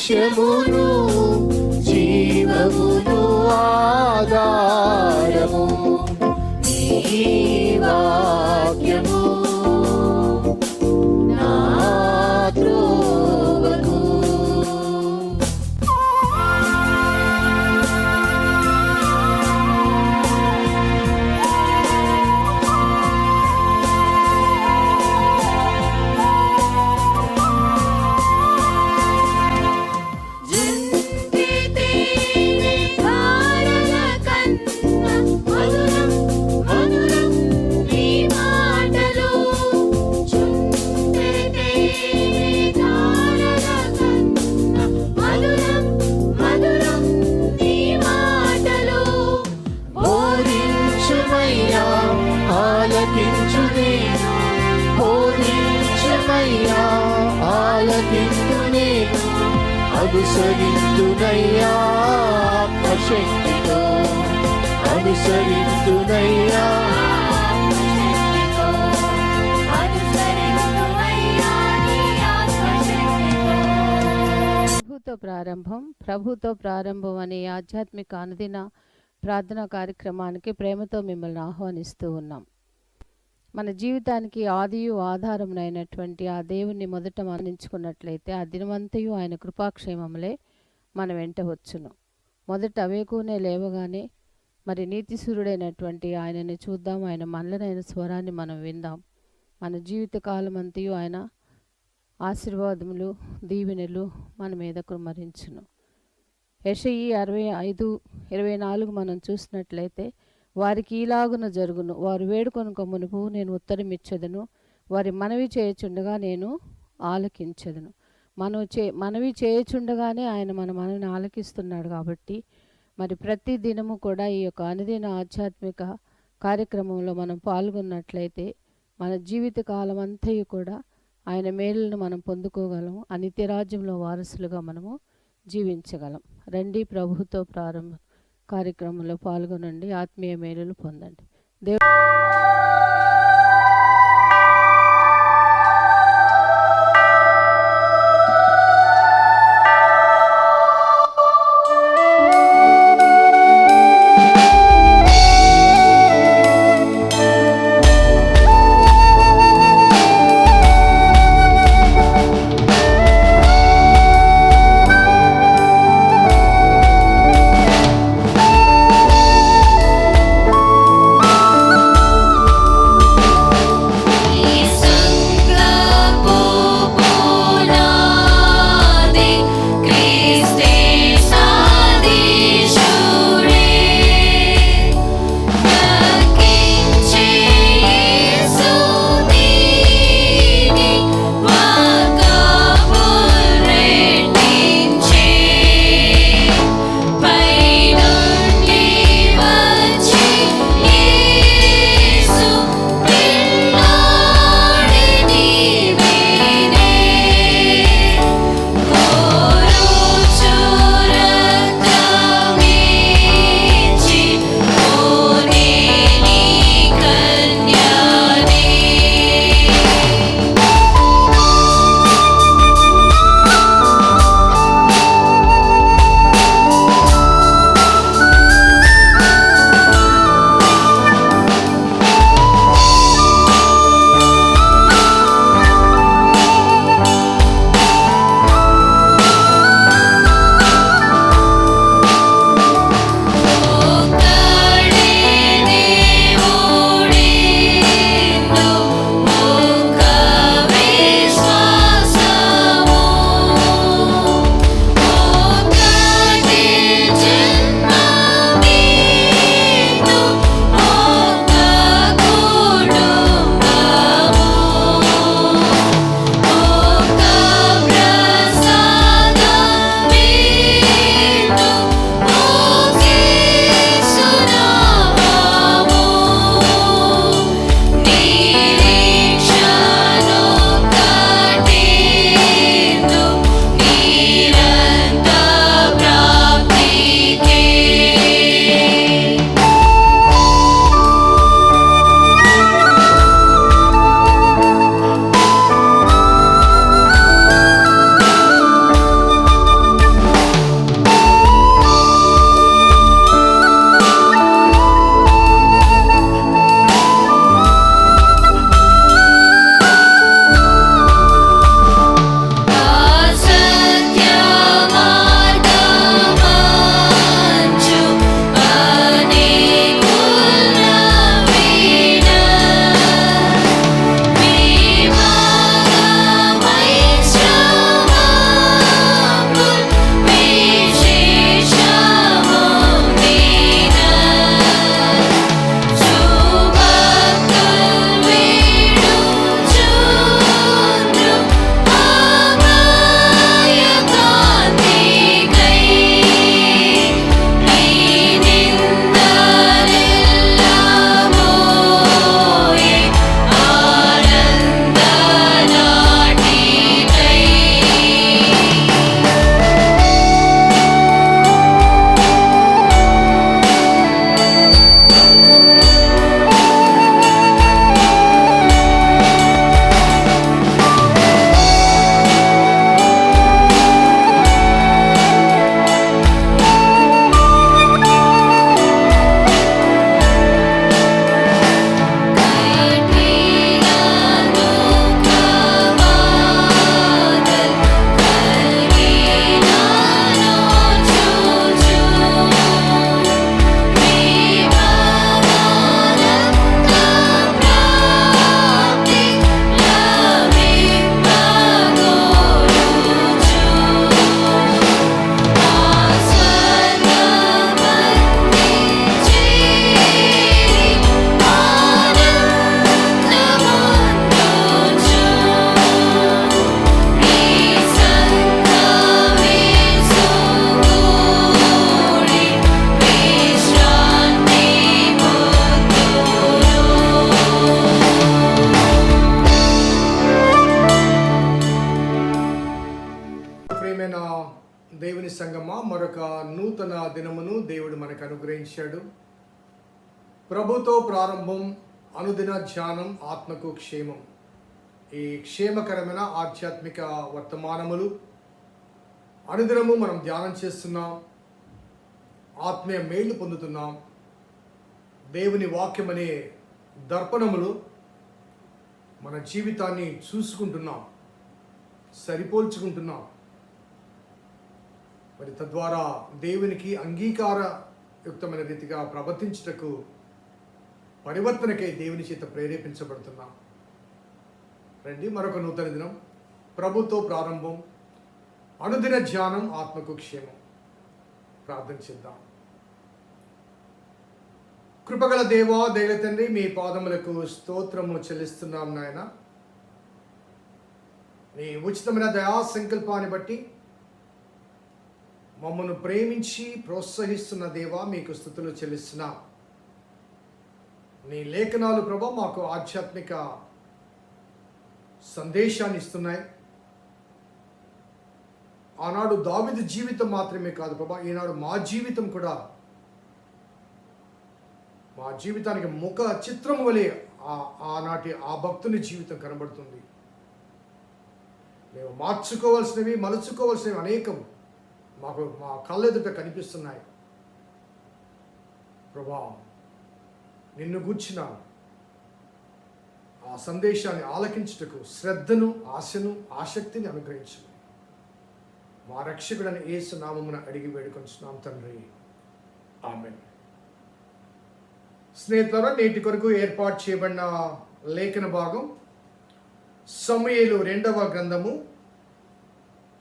సత్యమును జీవమును ఆధారము నీ వాక్యము నా త్రోవకు. అనుసరింతునయ్యా ఆత్మశక్తితో, అనుసరింతునయ్యా ప్రభుతో ప్రారంభం అనే ఆధ్యాత్మిక అనుదిన ప్రార్థనా కార్యక్రమానికి ప్రేమతో మిమ్మల్ని ఆహ్వానిస్తూ ఉన్నాం. మన జీవితానికి ఆదియు ఆధారమునైనటువంటి ఆ దేవుణ్ణి మొదట మరణించుకున్నట్లయితే ఆ దినమంతయు ఆయన కృపాక్షేమములే మన వెంట వచ్చును. మొదట అవేకునే లేవగానే మరి నీతిసూరుడైనటువంటి ఆయనని చూద్దాం, ఆయన మనలనైన స్వరాన్ని మనం విందాం. మన జీవిత కాలం అంతయు ఆయన ఆశీర్వాదములు దీవెనలు మన మీద కుమ్మరించును. యెషయి 65:24 మనం చూసినట్లయితే వారికి ఈలాగున జరుగును, వారు వేడుకొనుక మునుపు నేను ఉత్తరం ఇచ్చేదను, వారి మనవి చేయుచుండగా నేను ఆలకించెదను. మనవి చేయుచుండగానే ఆయన మన మనవిని ఆలకిస్తున్నాడు. కాబట్టి మరి ప్రతి దినము కూడా ఈ యొక్క అనుదిన ఆధ్యాత్మిక కార్యక్రమంలో మనం పాల్గొన్నట్లయితే మన జీవిత కాలం అంతయు కూడా ఆయన మేలులను మనం పొందుకోగలము. ఆ నిత్యరాజ్యంలో వారసులుగా మనము జీవించగలం. రండి, ప్రభుతో ప్రారంభ కార్యక్రమంలో పాల్గొనండి, ఆత్మీయ మేలులు పొందండి. దేవుని సంగమా, మరొక నూతన దినమును దేవుడు మనకు అనుగ్రహించాడు. ప్రభుతో ప్రారంభం, అనుదిన ధ్యానం, ఆత్మకు క్షేమం. ఈ క్షేమకరమైన ఆధ్యాత్మిక వర్తమానములు అనుదినము మనం ధ్యానం చేస్తున్నాం, ఆత్మీయ మేలు పొందుతున్నాం. దేవుని వాక్యం అనే దర్పణములు మన జీవితాన్ని చూసుకుంటున్నాం, సరిపోల్చుకుంటున్నాం. మరి తద్వారా దేవునికి అంగీకారయుక్తమైన రీతిగా ప్రవర్తించుటకు, పరివర్తనకై దేవుని చేత ప్రేరేపించబడుతున్నాం. రండి, మరొక నూతన దినం, ప్రభుతో ప్రారంభం, అనుదిన ధ్యానం, ఆత్మకు క్షేమం. ప్రార్థన చేద్దాం. కృపగల దేవా, దైవ తండ్రి, మీ పాదములకు స్తోత్రము చెల్లిస్తున్నాం నాయన. నీ ఉచితమైన దయా సంకల్పాన్ని బట్టి మమ్మను ప్రేమించి ప్రోత్సహిస్తున్న దేవా, మీకు స్తుతులు చెల్లిస్తున్నా. నీ లేఖనాలు ప్రభా మాకు ఆధ్యాత్మిక సందేశాన్ని ఇస్తున్నాయి. ఆనాడు దావీదు జీవితం మాత్రమే కాదు ప్రభా, ఈనాడు మా జీవితం కూడా, మా జీవితానికి ముఖ చిత్రం వలె ఆనాటి ఆ భక్తుని జీవితం కనబడుతుంది. మేము మార్చుకోవాల్సినవి, మలుచుకోవాల్సినవి అనేకం మాకు మా కళ్ళెదుట కనిపిస్తున్నాయి ప్రభా. నిన్ను గూర్చిన ఆ సందేశాన్ని ఆలకించుటకు శ్రద్ధను, ఆశను, ఆసక్తిని అనుగ్రహించు. మా రక్షకుడని యేసు నామమున అడిగి వేడుకొంచున్నాం తండ్రి, ఆమేన్. స్నేహితులారా, నేటి కొరకు ఏర్పాటు చేయబడిన లేఖన భాగం సమూయేలు 2వ గ్రంథము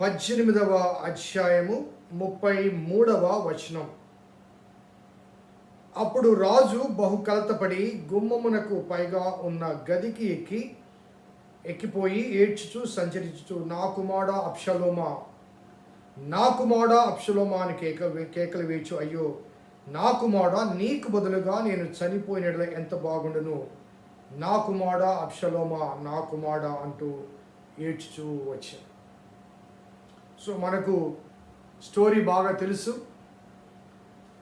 18వ అధ్యాయము 33వ వచనం. అప్పుడు రాజు బహు కలతపడి గుమ్మమునకు పైగా ఉన్న గదికి ఎక్కిపోయి ఏడ్చుచూ సంచరించుచు, నా కుమారుడా అబ్షలోమా, నా కుమారుడా అబ్షలోమా అని కేకలు వేచు, అయ్యో నా కుమారుడా, నీకు బదులుగా నేను చనిపోయినట్ల ఎంత బాగుండును, నా కుమారుడా అబ్షలోమా, నా కుమారుడా అంటూ ఏడ్చుచూ వచ్చాను. సో మనకు స్టోరీ బాగా తెలుసు.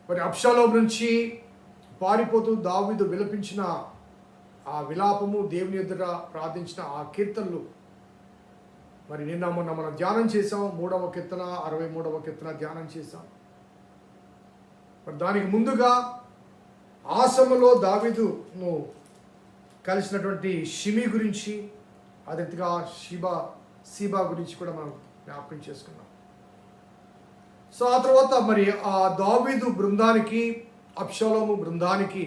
మరి అబ్షలోము నుంచి పారిపోతూ దావీదు విలపించిన ఆ విలాపము, దేవుని ఎదుట ప్రార్థించిన ఆ కీర్తనలు మరి నిన్న మొన్న మనం ధ్యానం చేసాం. 3వ కీర్తన, 63వ కీర్తన ధ్యానం చేసాం. మరి దానికి ముందుగా ఆ సమయంలో దావీదును కలిసినటువంటి షిమి గురించి, అదే రీతిగా సీబా గురించి కూడా మనం జ్ఞాపకం చేసుకున్నాం. సో ఆ తర్వాత మరి ఆ దావీదు బృందానికి, అబ్షలోము బృందానికి,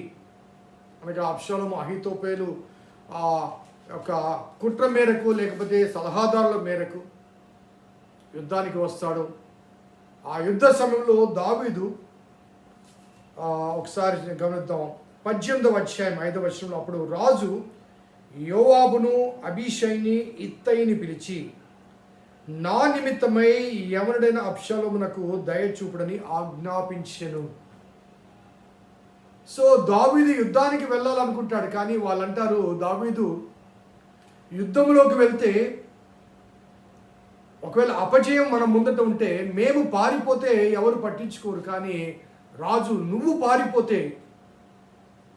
అనగా అబ్షలోము అహీతోపేలు ఆ యొక్క కుట్ర మేరకు, లేకపోతే సలహాదారుల మేరకు యుద్ధానికి వస్తాడు. ఆ యుద్ధ సమయంలో దావీదు ఒకసారి గమనిద్దాం, 18వ అధ్యాయం 5వ వచనంలో, అప్పుడు రాజు యోవాబును, అబీషైని, ఇత్తయిని పిలిచి, నా నిమిత్తమై యవనుడైన అబ్షలోమునకు దయ చూపుడని ఆజ్ఞాపించెను. సో దావీదు యుద్ధానికి వెళ్ళాలనుకుంటాడు, కానీ వాళ్ళంటారు, దావీదు యుద్ధంలోకి వెళ్తే ఒకవేళ అపజయం మన ముందట ఉంటే మేము పారిపోతే ఎవరు పట్టించుకోరు, కానీ రాజు నువ్వు పారిపోతే,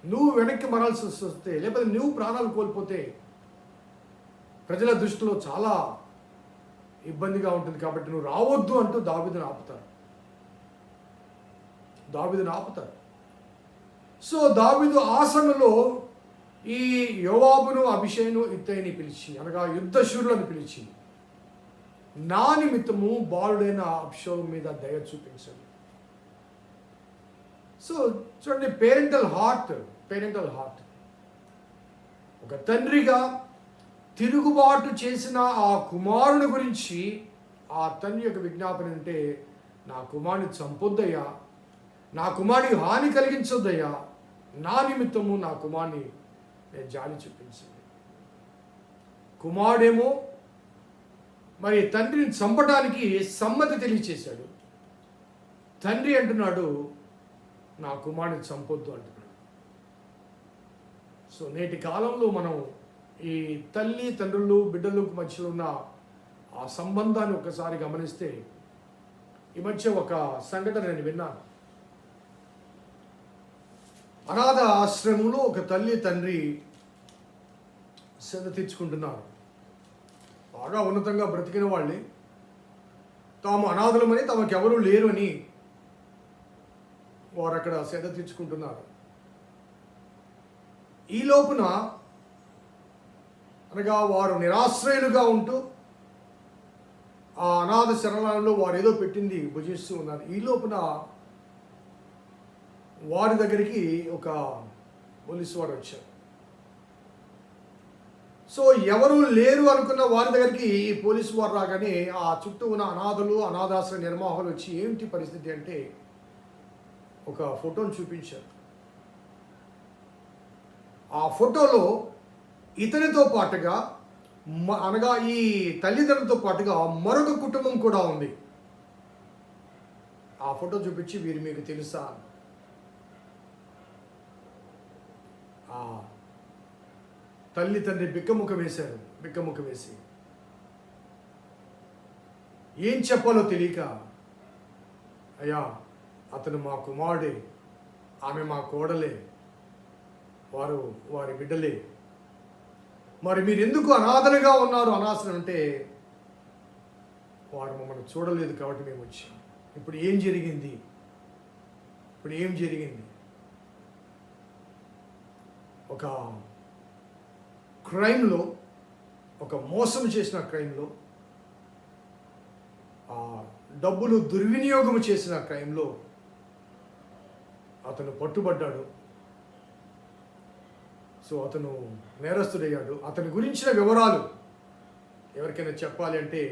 నువ్వు వెనక్కి మరాల్సి వస్తే, లేకపోతే నువ్వు ప్రాణాలు కోల్పోతే ప్రజల దృష్టిలో చాలా ఇబ్బందిగా ఉంటుంది, కాబట్టి నువ్వు రావద్దు అంటూ దావీదును ఆపుతారు. సో దావీదు ఆ సమయంలో ఈ యోవాబును, అబీషైను, ఇత్తయిని పిలిచి, అనగా యుద్ధశూరులను పిలిచి, నా నిమిత్తము బాలుడైన అబ్షలోము మీద దయ చూపించండి. సో చూడండి, పేరెంటల్ హార్ట్. ఒక తండ్రిగా తిరుగుబాటు చేసిన ఆ కుమారుని గురించి ఆ తండ్రి యొక్క విజ్ఞాపన అంటే, నా కుమారుని చంపొద్దయ్యా, నా కుమారుని హాని కలిగించొద్దయ్యా, నా నిమిత్తము నా కుమారుని నేను జాలి చూపించండి. కుమారుడేమో మరి తండ్రిని చంపడానికి సమ్మతి తెలియచేశాడు. తండ్రి అంటున్నాడు, నా కుమారుని చంపొద్దు అంటున్నాడు. సో నేటి కాలంలో మనం ఈ తల్లి తండ్రులు బిడ్డలకు మధ్యలో ఉన్న ఆ సంబంధాన్ని ఒకసారి గమనిస్తే ఈ మధ్య ఒక సంఘటన నేను విన్నాను. అనాథ ఆశ్రమంలో ఒక తల్లి తండ్రి సేద తీర్చుకుంటున్నారు. బాగా ఉన్నతంగా బ్రతికిన వాళ్ళే, తాము అనాథలమని తమకెవరూ లేరు అని వారు అక్కడ సేద తీర్చుకుంటున్నారు. ఈ లోపున అనగా వారు నిరాశ్రయులుగా ఉంటూ ఆ అనాథ శరణాలలో వారు ఏదో పెట్టింది భుజిస్తూ ఉన్నారు. ఈ లోపున వారి దగ్గరికి ఒక పోలీసు వారు వచ్చారు. సో ఎవరు లేరు అనుకున్న వారి దగ్గరికి ఈ పోలీసు వారు రాగానే ఆ చుట్టూ ఉన్న అనాథలు, అనాథాశ్రయ నిర్వాహకులు వచ్చి ఏమిటి పరిస్థితి అంటే ఒక ఫోటోను చూపించారు. ఆ ఫోటోలో ఇతనితో పాటుగా అనగా ఈ తల్లిదండ్రులతో పాటుగా మరొక కుటుంబం కూడా ఉంది. ఆ ఫోటో చూపించి వీరు మీకు తెలుసా, ఆ తల్లి తండ్రి బిక్కముఖం వేశారు. బిక్కముఖం వేసి ఏం చెప్పాలో తెలియక, అయ్యా అతను మా కుమారుడే, ఆమె మా కోడలే, వారు వారి బిడ్డలే, మరి మీరు ఎందుకు అనాథలుగా ఉన్నారు అనాథలు అంటే, వారు మమ్మల్ని చూడలేదు కాబట్టి మేము వచ్చాం. ఇప్పుడు ఏం జరిగింది? ఇప్పుడు ఏం జరిగింది? ఒక క్రైమ్లో, ఒక మోసం చేసిన క్రైమ్లో, డబ్బులు దుర్వినియోగం చేసిన క్రైమ్లో అతను పట్టుబడ్డాడు. సో అతను నేరస్తుడయ్యాడు. అతని గురించిన వివరాలు ఎవరికైనా చెప్పాలి అంటే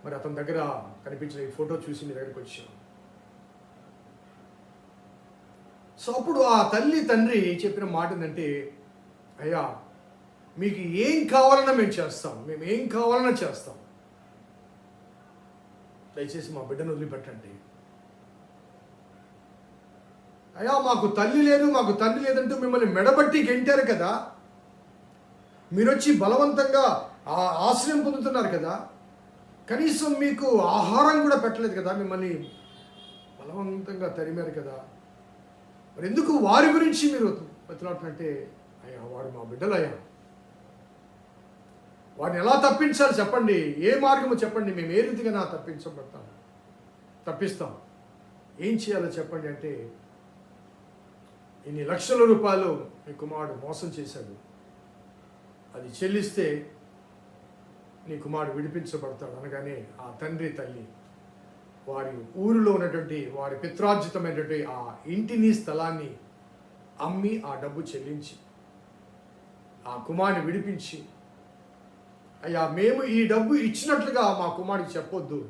మరి అతని దగ్గర కనిపించిన ఈ ఫోటో చూసి మీ దగ్గరికి వచ్చాం. సో అప్పుడు ఆ తల్లి తండ్రి చెప్పిన మాట ఏంటంటే, అయ్యా మీకు ఏం కావాలన్నా మేము చేస్తాం, మేము ఏం కావాలన్నా చేస్తాం, దయచేసి మా బిడ్డను వదిలిపెట్టండి. అయ్యా మాకు తల్లి లేదు, మాకు తండ్రి లేదంటూ మిమ్మల్ని మెడబట్టి గెంటారు కదా, మీరు వచ్చి బలవంతంగా ఆశ్రయం పొందుతున్నారు కదా, కనీసం మీకు ఆహారం కూడా పెట్టలేదు కదా, మిమ్మల్ని బలవంతంగా తరిమారు కదా, మరి ఎందుకు వారి గురించి మీరు బతిలాడుతుంటే, అయ్యా వారు మా బిడ్డలయ్యా, వారిని ఎలా తప్పించాలి చెప్పండి, ఏ మార్గము చెప్పండి, మేము ఏ రీతిగా తప్పిస్తాం, ఏం చేయాలో చెప్పండి అంటే, ఇన్ని లక్షల రూపాయలు మీ కుమారుడు మోసం చేశాడు, అది చెల్లిస్తే నీ కుమారుడు విడిపించబడతాడు అనగానే ఆ తండ్రి తల్లి వారి ఊరిలో ఉన్నటువంటి వారి పిత్రార్జితమైనటువంటి ఆ ఇంటిని స్థలాన్ని అమ్మి ఆ డబ్బు చెల్లించి ఆ కుమారుని విడిపించి, అయ్యా మేము ఈ డబ్బు ఇచ్చినట్లుగా మా కుమారుడికి చెప్పొద్దు,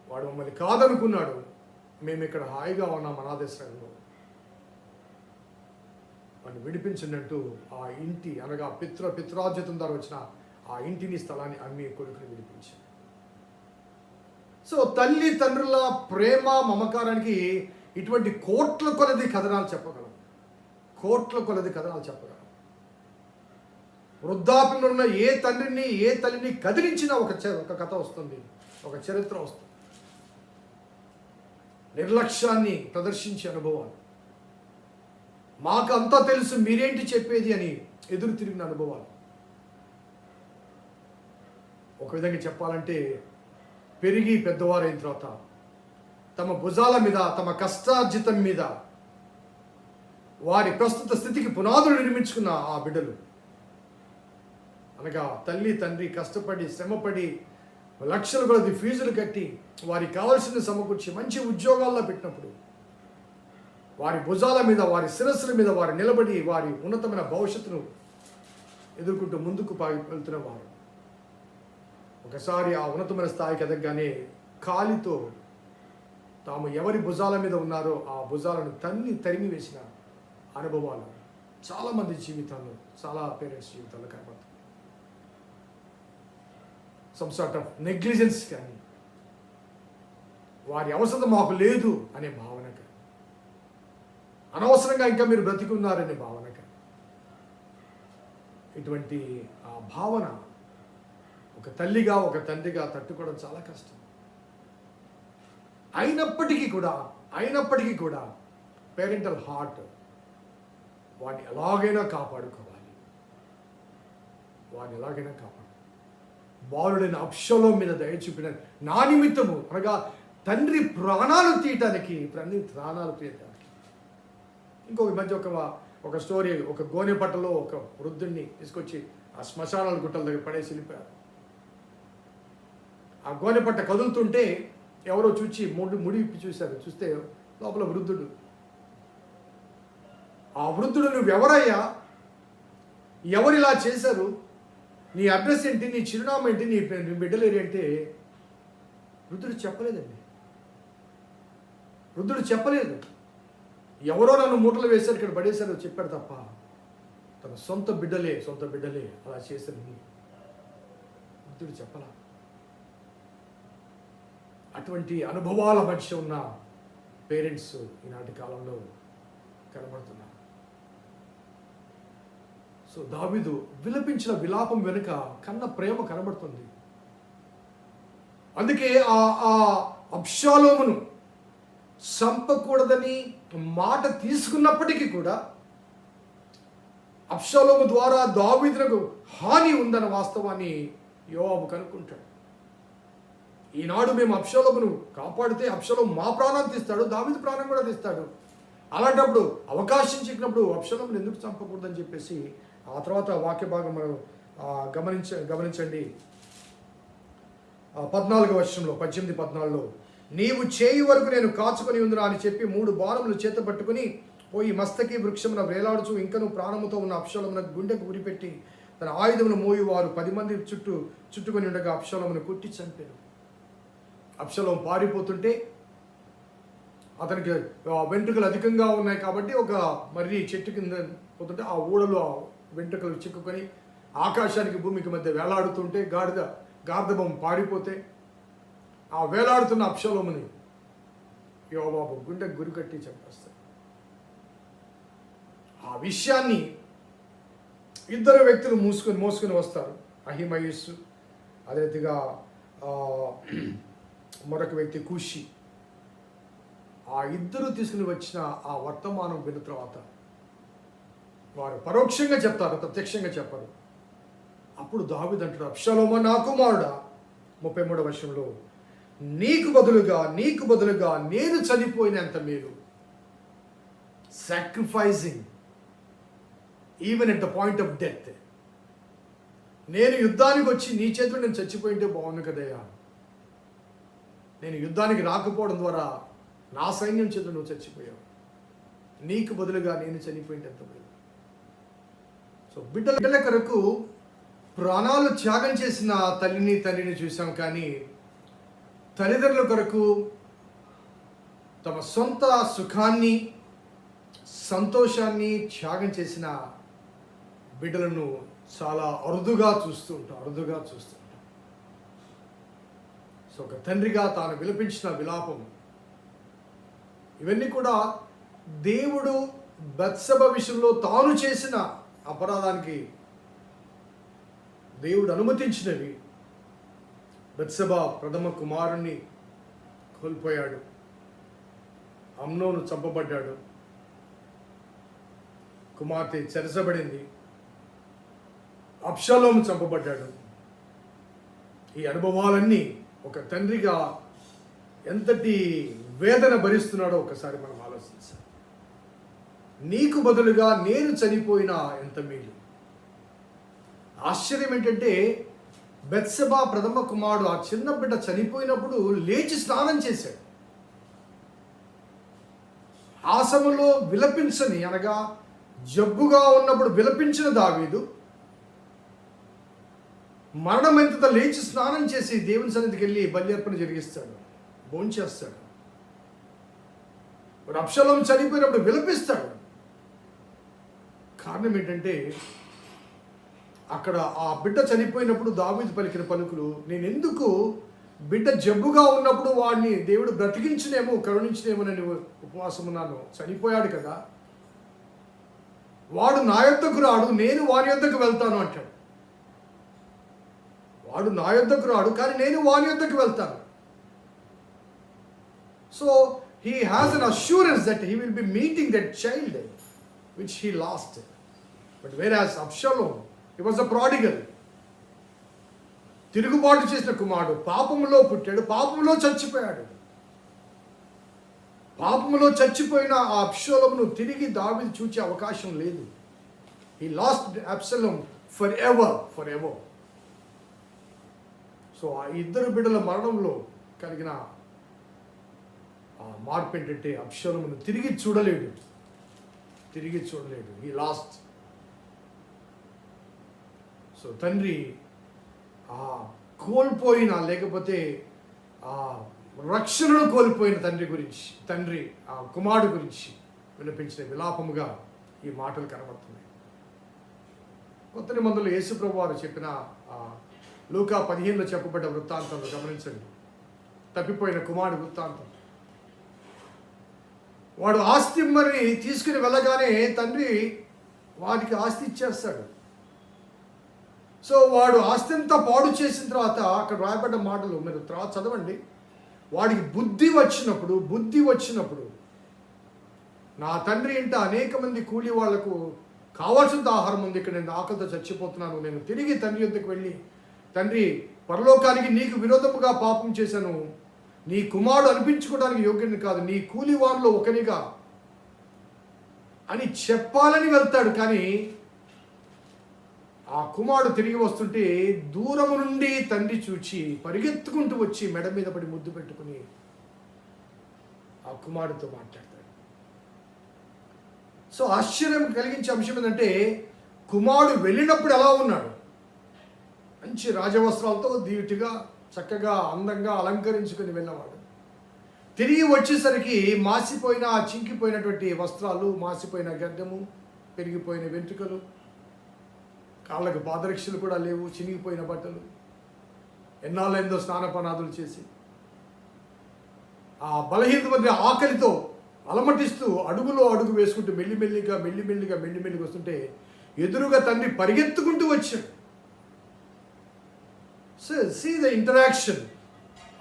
వాడు మమ్మల్ని కాదనుకున్నాడు, మేము ఇక్కడ హాయిగా ఉన్నాం అనాథాశ్రయంలో, వాడిని విడిపించినట్టు ఆ ఇంటి అనగా పిత్రార్జితం ద్వారా వచ్చిన ఆ ఇంటిని స్థలాన్ని అమ్మి కొడుకుని విడిపించారు. సో తల్లి తండ్రుల ప్రేమ మమకారానికి ఇటువంటి కోట్ల కొలది కథనాలు చెప్పగలం, కోట్ల కొలది కథనాలు చెప్పగలం. వృద్ధాప్యంలో ఉన్న ఏ తండ్రిని ఏ తల్లిని కదిలించిన ఒక కథ వస్తుంది, ఒక చరిత్ర వస్తుంది. నిర్లక్ష్యాన్ని ప్రదర్శించే అనుభవాలు, మాకు అంతా తెలుసు మీరేంటి చెప్పేది అని ఎదురు తిరిగిన అనుభవాలు. ఒక విధంగా చెప్పాలంటే పెరిగి పెద్దవారైన తర్వాత తమ భుజాల మీద, తమ కష్టార్జితం మీద వారి ప్రస్తుత స్థితికి పునాదులు నిర్మించుకున్న ఆ బిడ్డలు, అనగా తల్లి తండ్రి కష్టపడి శ్రమపడి లక్షల కొలది ఫీజులు కట్టి వారికి కావాల్సింది సమకూర్చి మంచి ఉద్యోగాల్లో పెట్టినప్పుడు వారి భుజాల మీద, వారి శిరస్సుల మీద వారు నిలబడి వారి ఉన్నతమైన భవిష్యత్తును ఎదుర్కొంటూ ముందుకు వెళ్తున్న వారు ఒకసారి ఆ ఉన్నతమైన స్థాయికి ఎదగగానే కాలితో తాము ఎవరి భుజాల మీద ఉన్నారో ఆ భుజాలను తరిమి వేసిన అనుభవాలు చాలామంది జీవితాల్లో, చాలా పేరెంట్స్ జీవితాల్లో కనబడుతుంది. సమ్ సార్ట్ ఆఫ్ నెగ్లిజెన్స్ కానీ, వారి అవసరం మాకు లేదు అనే భావన కానీ, అనవసరంగా ఇంకా మీరు బ్రతికున్నారనే భావన కానీ, ఇటువంటి ఆ భావన ఒక తల్లిగా ఒక తండ్రిగా తట్టుకోవడం చాలా కష్టం. అయినప్పటికీ కూడా పేరెంటల్ హార్ట్ వాడిని ఎలాగైనా కాపాడుకోవాలి. బాలుడైన అబ్షాలోము మీద దయ చూపిన నా నిమిత్తము, అనగా తండ్రి ప్రాణాలు తీయటానికి. ఇంకొక మధ్య ఒక స్టోరీ, ఒక గోనె పట్టలో ఒక వృద్ధుడిని తీసుకొచ్చి ఆ శ్మశానాల గుట్టల దగ్గర పడేసి వెళ్ళిపోయారు. ఆ గోనె పట్ట కదులుతుంటే ఎవరో చూచి ముడి ఇప్పి చూశారు. చూస్తే లోపల వృద్ధుడు. ఆ వృద్ధుడు, నువ్వెవరయ్యా, ఎవరిలా చేశారు, నీ అడ్రస్ ఏంటి, నీ చిరునామా ఏంటి, నీ బిడ్డలేరు అంటే వృద్ధుడు చెప్పలేదు. ఎవరో నన్ను మూటలు వేశారు, ఇక్కడ పడేశారు చెప్పాడు తప్ప తన సొంత బిడ్డలే అలా చేశారు వృద్ధుడు చెప్పలా. అటువంటి అనుభవాల మధ్య ఉన్న పేరెంట్స్ ఈనాటి కాలంలో కనబడుతున్నారు. సో దావీదు విలపించిన విలాపం వెనుక కన్న ప్రేమ కనబడుతుంది. అందుకే ఆ అబ్షాలోమును చంపకూడదని మాట తీసుకున్నప్పటికీ కూడా అబ్షాలోము ద్వారా దావీదునకు హాని ఉందన్న వాస్తవాన్ని యోవాబు కనుక్కుంటాడు. ఈనాడు మేము అబ్షాలోమును కాపాడితే అబ్షాలోము మా ప్రాణాన్ని తీస్తాడు, దావీదు ప్రాణం కూడా తీస్తాడు. అలాంటప్పుడు అవకాశం చిక్కినప్పుడు అబ్షాలోమును ఎందుకు చంపకూడదని చెప్పేసి ఆ తర్వాత వాక్య భాగం మనం గమనించండి. 14వ వచనంలో 18-14లో, నీవు చేయి వరకు నేను కాచుకొని ఉందిరా అని చెప్పి 3 బాణములు చేత పట్టుకుని పోయి మస్తకి వృక్షమున వేలాడుచు ఇంకను ప్రాణముతో ఉన్న అబ్షాలోమునకు గుండెకు గురిపెట్టి తన ఆయుధమును మోయి వారు 10 మంది చుట్టుకొని ఉండగా అబ్షాలోమును కొట్టి చంపారు. అబ్షాలోము పారిపోతుంటే అతనికి వెంట్రుకలు అధికంగా ఉన్నాయి కాబట్టి ఒక మర్రి చెట్టు కింద పోతుంటే ఆ ఊడలో వెంట్రుకలు చిక్కుకొని ఆకాశానికి భూమికి మధ్య వేలాడుతుంటే గార్ధబొమ్మ పారిపోతే ఆ వేలాడుతున్న అబ్షాలోముని యోవాబు గుండెకు గురికట్టి చంపేస్తాడు. ఆ విషయాన్ని 2 వ్యక్తులు మోసుకొని వస్తారు. అహిమయస్సు, అదే రీతిగా మరొక వ్యక్తి కూషి. ఆ 2 తీసుకుని వచ్చిన ఆ వర్తమానం విన్న తర్వాత వారు పరోక్షంగా చెప్తారు, ప్రత్యక్షంగా చెప్పరు. అప్పుడు దావీదు అంటాడు, అబ్షాలోమా నా కుమారుడా, 33వ వచనంలో, నీకు బదులుగా నేను చనిపోయినంత మేలు. Sacrificing even at the point of death. నేను యుద్ధానికి వచ్చి నీ చేతిలో నేను చచ్చిపోయింటే బాగుంది కదయ్యా. నేను యుద్ధానికి రాకపోవడం ద్వారా నా సైన్యం చేతిలో నువ్వు చచ్చిపోయావు. నీకు బదులుగా నేను చనిపోయింటే ఎంత మేలు. సో బిడ్డల కొరకు ప్రాణాలు త్యాగం చేసిన తండ్రిని చూసాం. కానీ తల్లిదండ్రుల కొరకు తమ సొంత సుఖాన్ని, సంతోషాన్ని త్యాగం చేసిన బిడ్డలను చాలా అరుదుగా చూస్తూ ఉంటాం. సో ఒక తండ్రిగా తాను విలపించిన విలాపం, ఇవన్నీ కూడా దేవుడు బత్సెబ విషయంలో తాను చేసిన అపరాధానికి దేవుడు అనుమతించినవి. బత్సెబ ప్రథమ కుమారుణ్ణి కోల్పోయాడు, అమ్నోను చంపబడ్డాడు, కుమార్తె చెరచబడింది, అబ్షాలోము చంపబడ్డాడు. ఈ అనుభవాలన్నీ ఒక తండ్రిగా ఎంతటి వేదన భరిస్తున్నాడో ఒకసారి మనం ఆలోచించాలి. నీకు బదులుగా నేను చనిపోయినా ఎంత మేలు. ఆశ్చర్యం ఏంటంటే బెత్సెబా ప్రథమ కుమారుడు ఆ చిన్న బిడ్డ చనిపోయినప్పుడు లేచి స్నానం చేశాడు. ఆ సమయంలో విలపించని, అనగా జబ్బుగా ఉన్నప్పుడు విలపించిన దావీదు మరణమెంతట లేచి స్నానం చేసి దేవుని సన్నిధికి వెళ్ళి బలి అర్పణ జరిగిస్తాడు, భోంచేస్తాడు. అబ్షాలోము చనిపోయినప్పుడు విలపిస్తాడు. కారణం ఏంటంటే అక్కడ ఆ బిడ్డ చనిపోయినప్పుడు దావీదు పలికిన పలుకులు, నేను ఎందుకు బిడ్డ జబ్బుగా ఉన్నప్పుడు వాడిని దేవుడు బ్రతికించినేమో, కరుణించినేమోనని ఉపవాసం ఉన్నాను. చనిపోయాడు కదా, వాడు నా యొద్దకు రాడు, నేను వారి యొద్దకు వెళ్తాను అంటాడు. వాడు నా యొద్దకు రాడు, కానీ నేను వాని యొద్దకు వెళ్తాను. So he has an assurance that he will be meeting that child which he lost. But whereas Absalom, he was a prodigal. తిరుగుబాటు చేసిన కుమారుడు, పాపములో పుట్టాడు, పాపములో చచ్చిపోయాడు. పాపములో చచ్చిపోయిన ఆ అబ్షాలోమును తిరిగి దావీదు చూచే అవకాశం లేదు. He lost Absalom forever. So ఆ ఇద్దరు బిడ్డల మరణంలో కలిగిన ఆ మార్పు ఏంటంటే అబ్షాలోమును తిరిగి చూడలేడు. He lost. సో తండ్రి ఆ కోల్పోయిన, లేకపోతే ఆ రక్షణను కోల్పోయిన తండ్రి ఆ కుమారుడు గురించి వినిపించిన విలాపముగా ఈ మాటలు కనబడుతున్నాయి. కొత్త నిబంధనలో యేసుప్రభు వారు చెప్పిన లూకా 15లో చెప్పబడ్డ వృత్తాంతంలో గమనించండి. తప్పిపోయిన కుమారుడు వృత్తాంతం. వాడు ఆస్తి మరి తీసుకుని వెళ్ళగానే తండ్రి వాడికి ఆస్తి ఇచ్చేస్తాడు. సో వాడు ఆస్తి అంతా పాడు చేసిన తర్వాత అక్కడ రాయబడ్డ మాటలు మీరు తర్వాత చదవండి. వాడికి బుద్ధి వచ్చినప్పుడు నా తండ్రి ఇంట అనేక మంది కూలి వాళ్లకు కావాల్సినంత ఆహారం ఉంది, ఇక్కడ నేను ఆకలితో చచ్చిపోతున్నాను, నేను తిరిగి తండ్రి యొద్దకు వెళ్ళి, తండ్రి పరలోకానికి నీకు విరోధముగా పాపం చేశాను, నీ కుమారుడు అనిపించుకోవడానికి యోగ్యుని కాదు, నీ కూలి వారిలో ఒకనిగా అని చెప్పాలని వెళ్తాడు. కానీ ఆ కుమారుడు తిరిగి వస్తుంటే దూరము నుండి తండ్రి చూచి పరిగెత్తుకుంటూ వచ్చి మెడ మీద పడి ముద్దు పెట్టుకుని ఆ కుమారుడితో మాట్లాడతాడు. సో ఆశ్చర్యం కలిగించే అంశం ఏంటంటే, కుమారుడు వెళ్ళినప్పుడు ఎలా ఉన్నాడు? మంచి రాజవస్త్రాలతో ధీటుగా చక్కగా అందంగా అలంకరించుకుని వెళ్ళేవాడు. తిరిగి వచ్చేసరికి మాసిపోయిన చింకిపోయినటువంటి వస్త్రాలు, మాసిపోయిన గడ్డము, పెరిగిపోయిన వెంట్రుకలు, కాళ్ళకు పాదరక్షలు కూడా లేవు, చినిగిపోయిన బట్టలు, ఎన్నాళ్ళైందో స్నానపానాదులు చేసి ఆ బలహీనత మధ్య ఆకలితో అలమటిస్తూ అడుగులో అడుగు వేసుకుంటూ మెల్లిమెల్లిగా వస్తుంటే ఎదురుగా తండ్రి పరిగెత్తుకుంటూ వచ్చాడు. So see the interaction.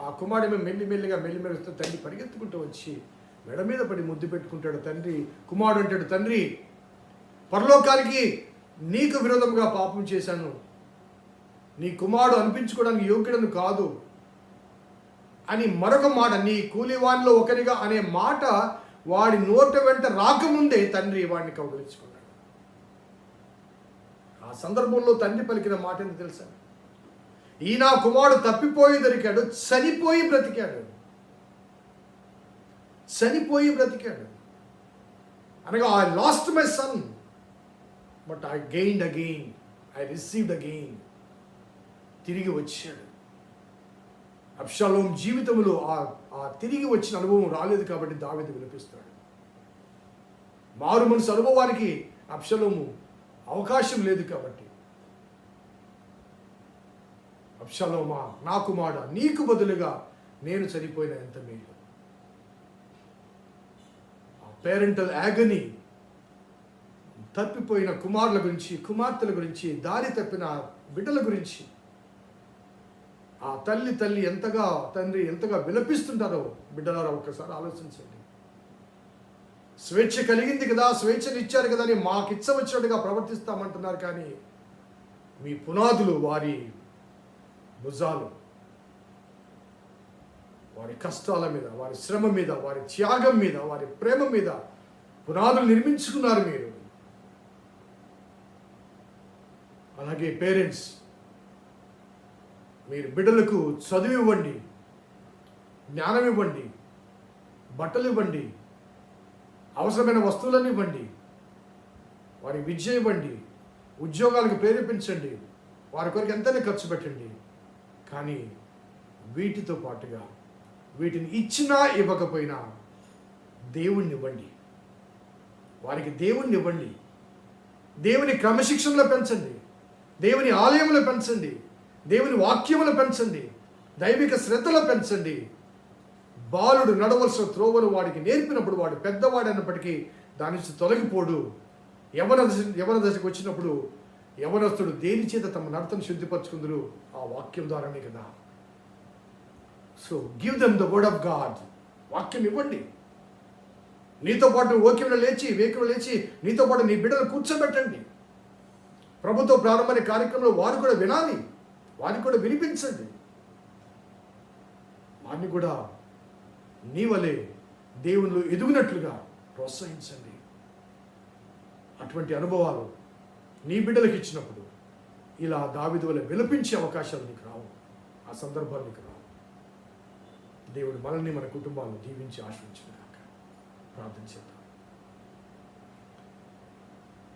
ఆ కుమారుడు మెల్లిమెల్లిగా వస్తూ తండ్రి పరిగెత్తుకుంటూ వచ్చి మెడ మీద పడి ముద్దు పెట్టుకుంటాడు. కుమారుడు అంటాడు, తండ్రి పరలోకానికి నీకు విరోధంగా పాపం చేశాను, నీ కుమారుడు అనిపించుకోవడానికి యోగ్యుడను కాదు అని మరొక మాట, నీ కూలివానిలో ఒకరిగా అనే మాట వాడి నోట వెంట రాకముందే తండ్రి వాడిని కౌగిలించుకున్నాడు. ఆ సందర్భంలో తండ్రి పలికిన మాట ఏంటో తెలుసా? ఈ నా కుమారుడు తప్పిపోయి దొరికాడు, చనిపోయి బ్రతికాడు అనగా I lost my son but I gained again, I received again. తిరిగి వచ్చాడు. అబ్షాలోం జీవితంలో ఆ తిరిగి వచ్చిన అనుభవం రాలేదు కాబట్టి దావీదు వినిపిస్తాడు. మారు మనసు అనుభవానికి అబ్షాలోము అవకాశం లేదు కాబట్టి, అబ్షాలోమా నా కుమారుడా, నీకు బదులుగా నేను చనిపోయిన ఎంత మేలు. ఆ పేరెంటల్ యాగనీ, తప్పిపోయిన కుమారుల గురించి, కుమార్తెల గురించి, దారి తప్పిన బిడ్డల గురించి ఆ తండ్రి ఎంతగా విలపిస్తుంటారో బిడ్డలారా ఒక్కసారి ఆలోచించండి. స్వేచ్ఛ కలిగింది కదా, స్వేచ్ఛను ఇచ్చారు కదా అని మాకు ఇచ్చవచ్చినట్టుగా ప్రవర్తిస్తామంటున్నారు, కానీ మీ పునాదులు వారి భుజాలు, వారి కష్టాల మీద, వారి శ్రమ మీద, వారి త్యాగం మీద, వారి ప్రేమ మీద పునాదులు నిర్మించుకున్నారు మీరు. అలాగే పేరెంట్స్, మీరు బిడ్డలకు చదువు ఇవ్వండి, జ్ఞానం ఇవ్వండి, బట్టలు ఇవ్వండి, అవసరమైన వస్తువులను ఇవ్వండి, వారి విద్య ఇవ్వండి, ఉద్యోగాలకు ప్రేరేపించండి, వారి కొరకు ఎంతనే ఖర్చు పెట్టండి. కానీ వీటితో పాటుగా వీటిని ఇచ్చినా ఇవ్వకపోయినా దేవుణ్ణి ఇవ్వండి, వారికి దేవుణ్ణి ఇవ్వండి. దేవుని క్రమశిక్షణలో పెంచండి, దేవుని ఆలయంలో పెంచండి, దేవుని వాక్యములు పెంచండి, దైవిక శ్రద్ధలో పెంచండి. బాలుడు నడవలసిన త్రోవను వాడికి నేర్పినప్పుడు వాడు పెద్దవాడైనప్పటికీ దాని నుంచి తొలగిపోడు. యవన దశకు వచ్చినప్పుడు యవనస్తుడు దేని చేత తమ నడతను శుద్ధిపరచుకుందరు? ఆ వాక్యం ద్వారానే కదా. So give them the word of God. వాక్యం ఇవ్వండి. నీతో పాటు వేకువలో లేచి నీతో పాటు నీ బిడ్డలు కూర్చోబెట్టండి. ప్రభుత్వ ప్రారంభమైన కార్యక్రమంలో వారు కూడా వినాలి, వారిని కూడా వినిపించండి. వారిని కూడా నీ వలె దేవునిలో ఎదుగునట్లుగా ప్రోత్సహించండి. అటువంటి అనుభవాలు నీ బిడ్డలకు ఇచ్చినప్పుడు ఇలా దావీదు వలె విలపించే అవకాశాలు నీకు రావు, ఆ సందర్భాలు నీకు రావు. దేవుడు మనల్ని మన కుటుంబాలను దీవించి ఆశ్రయించుగాక. ప్రార్థన చేద్దాం.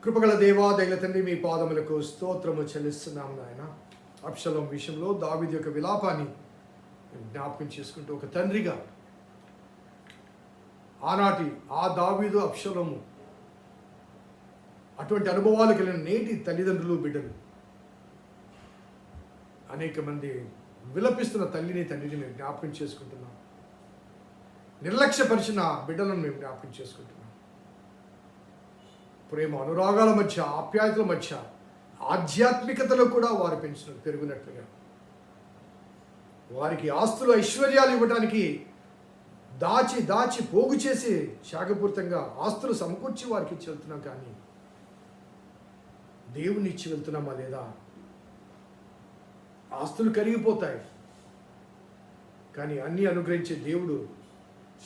కృపగల దేవా, దయల తండ్రి, మీ పాదములకు స్తోత్రము చెల్లిస్తున్నాము నాయన. అబ్షలోం విషయంలో దావీదు యొక్క విలాపాన్ని జ్ఞాపకం చేసుకుంటూ ఒక తండ్రిగా ఆనాటి ఆ దావీదు అబ్షలోము అటువంటి అనుభవాలు కలిగిన నేటి తల్లిదండ్రులు బిడ్డలు అనేక మంది విలపిస్తున్న తల్లిని తండ్రిని మేము జ్ఞాపకం చేసుకుంటున్నాం. నిర్లక్ష్యపరిచిన బిడ్డలను మేము జ్ఞాపకం చేసుకుంటున్నాం. ప్రేమ అనురాగాల మధ్య, ఆప్యాయతల మధ్య, ఆధ్యాత్మికతలో కూడా వారు పెరుగునట్లుగా, వారికి ఆస్తులు ఐశ్వర్యాలు ఇవ్వడానికి దాచి పోగు చేసి శాఖపూరితంగా ఆస్తులు సమకూర్చి వారికి ఇచ్చి వెళ్తున్నాం. కానీ దేవుని ఇచ్చి వెళ్తున్నామా లేదా? ఆస్తులు కరిగిపోతాయి, కానీ అన్నీ అనుగ్రహించే దేవుడు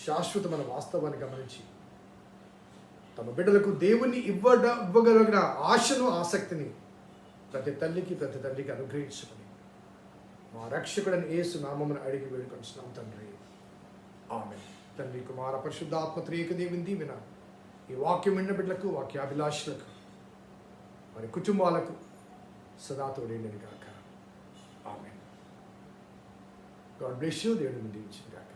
శాశ్వతమైన వాస్తవాన్ని గమనించి తమ బిడ్డలకు దేవుని ఇవ్వగలిగిన ఆశను, ఆసక్తిని ప్రతి తల్లికి ప్రతి తండ్రికి అనుగ్రహించుకొని మా రక్షకుడని యేసు నామమున అడిగి వేడుకొంటున్నాం తండ్రి. ఆమేన్. తండ్రి, కుమార, పరిశుద్ధాత్మ త్రియేక దేవుని దీవెన ఈ వాక్యం విన్న బిడ్డలకు, వాక్యాభిలాషులకు, వారి కుటుంబాలకు సదా తోడేండును గాక. ఆమేన్. God bless you. దేవుడిని దీవించును గాక.